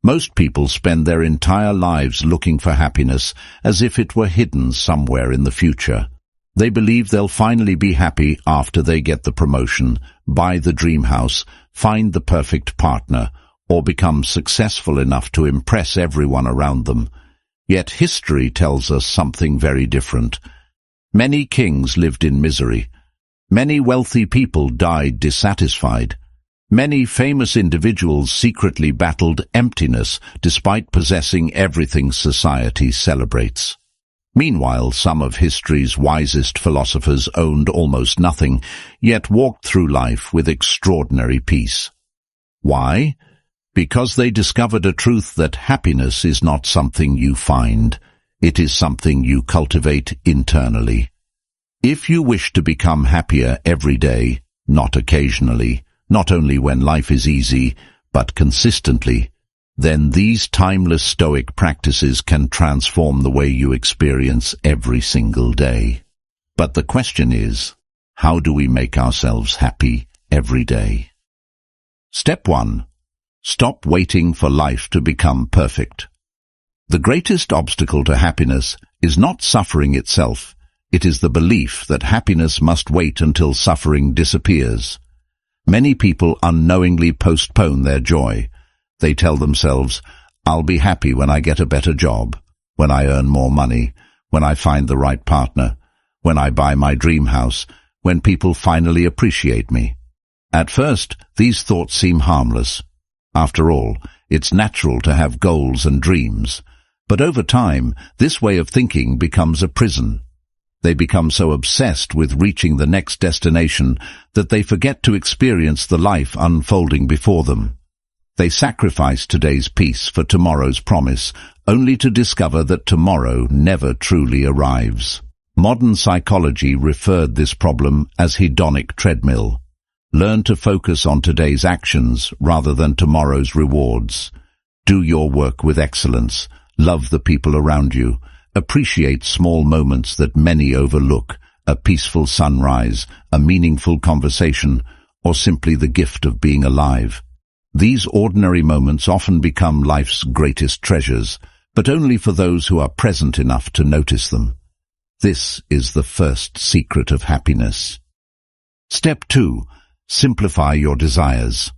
Most people spend their entire lives looking for happiness as if it were hidden somewhere in the future. They believe they'll finally be happy after they get the promotion, buy the dream house, find the perfect partner, or become successful enough to impress everyone around them. Yet history tells us something very different. Many kings lived in misery. Many wealthy people died dissatisfied. Many famous individuals secretly battled emptiness despite possessing everything society celebrates. Meanwhile, some of history's wisest philosophers owned almost nothing, yet walked through life with extraordinary peace. Why? Because they discovered a truth that happiness is not something you find. It is something you cultivate internally. If you wish to become happier every day, not occasionally, not only when life is easy, but consistently, then these timeless Stoic practices can transform the way you experience every single day. But the question is, how do we make ourselves happy every day? Step 1. Stop waiting for life to become perfect. The greatest obstacle to happiness is not suffering itself. It is the belief that happiness must wait until suffering disappears. Many people unknowingly postpone their joy. They tell themselves, "I'll be happy when I get a better job, when I earn more money, when I find the right partner, when I buy my dream house, when people finally appreciate me." At first, these thoughts seem harmless. After all, it's natural to have goals and dreams. But over time, this way of thinking becomes a prison. They become so obsessed with reaching the next destination that they forget to experience the life unfolding before them. They sacrifice today's peace for tomorrow's promise, only to discover that tomorrow never truly arrives. Modern psychology referred this problem as hedonic treadmill. Learn to focus on today's actions rather than tomorrow's rewards. Do your work with excellence. Love the people around you. Appreciate small moments that many overlook, a peaceful sunrise, a meaningful conversation, or simply the gift of being alive. These ordinary moments often become life's greatest treasures, but only for those who are present enough to notice them. This is the first secret of happiness. Step 2. Simplify your desires.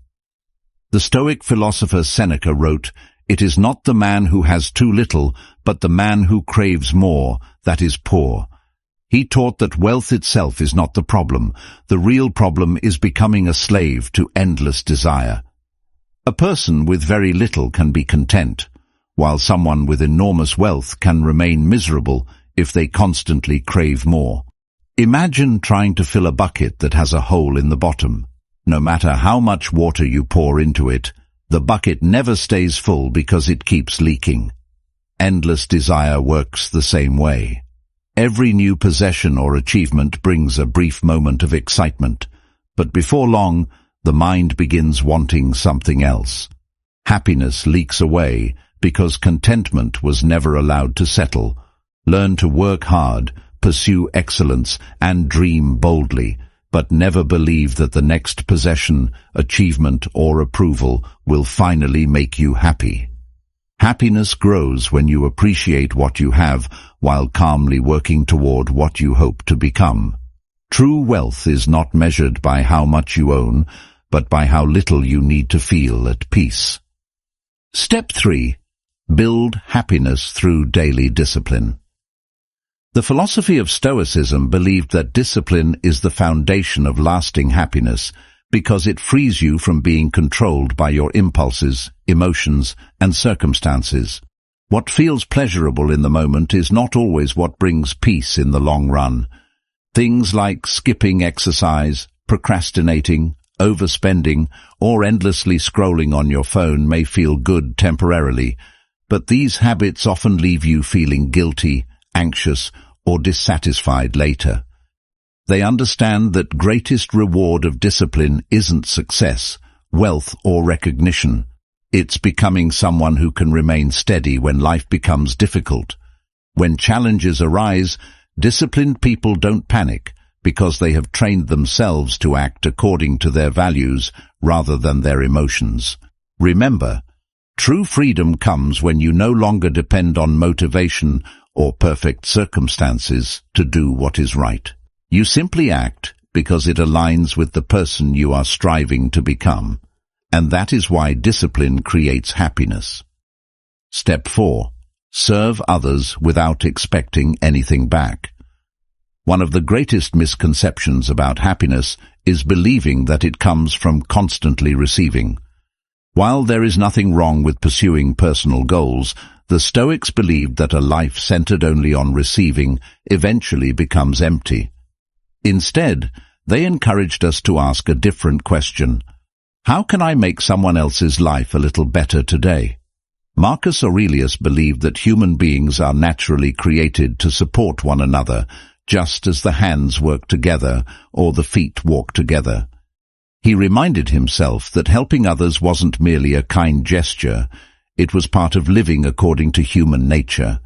The Stoic philosopher Seneca wrote, "It is not the man who has too little, but the man who craves more, that is poor." He taught that wealth itself is not the problem. The real problem is becoming a slave to endless desire. A person with very little can be content, while someone with enormous wealth can remain miserable if they constantly crave more. Imagine trying to fill a bucket that has a hole in the bottom. No matter how much water you pour into it, the bucket never stays full because it keeps leaking. Endless desire works the same way. Every new possession or achievement brings a brief moment of excitement, but before long, the mind begins wanting something else. Happiness leaks away because contentment was never allowed to settle. Learn to work hard, pursue excellence, and dream boldly, but never believe that the next possession, achievement, or approval will finally make you happy. Happiness grows when you appreciate what you have while calmly working toward what you hope to become. True wealth is not measured by how much you own, but by how little you need to feel at peace. Step 3. Build happiness through daily discipline. The philosophy of Stoicism believed that discipline is the foundation of lasting happiness because it frees you from being controlled by your impulses, emotions, and circumstances. What feels pleasurable in the moment is not always what brings peace in the long run. Things like skipping exercise, procrastinating, overspending, or endlessly scrolling on your phone may feel good temporarily, but these habits often leave you feeling guilty, anxious, or dissatisfied later. They understand that greatest reward of discipline isn't success, wealth, or recognition. It's becoming someone who can remain steady when life becomes difficult. When challenges arise, disciplined people don't panic because they have trained themselves to act according to their values rather than their emotions. Remember, True freedom comes when you no longer depend on motivation or perfect circumstances to do what is right. You simply act because it aligns with the person you are striving to become, and that is why discipline creates happiness. Step 4. Serve others without expecting anything back. One of the greatest misconceptions about happiness is believing that it comes from constantly receiving. While there is nothing wrong with pursuing personal goals, the Stoics believed that a life centered only on receiving eventually becomes empty. Instead, they encouraged us to ask a different question. How can I make someone else's life a little better today? Marcus Aurelius believed that human beings are naturally created to support one another, just as the hands work together or the feet walk together. He reminded himself that helping others wasn't merely a kind gesture, it was part of living according to human nature.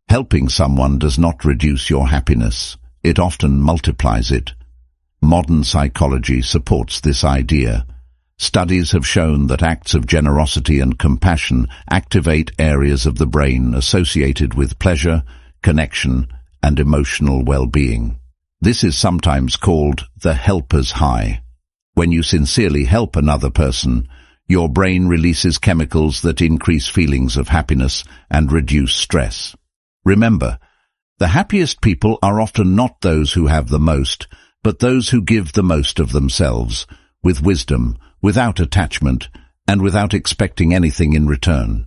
Helping someone does not reduce your happiness, it often multiplies it. Modern psychology supports this idea. Studies have shown that acts of generosity and compassion activate areas of the brain associated with pleasure, connection, and emotional well-being. This is sometimes called the helper's high. When you sincerely help another person, your brain releases chemicals that increase feelings of happiness and reduce stress. Remember, the happiest people are often not those who have the most, but those who give the most of themselves, with wisdom, without attachment, and without expecting anything in return.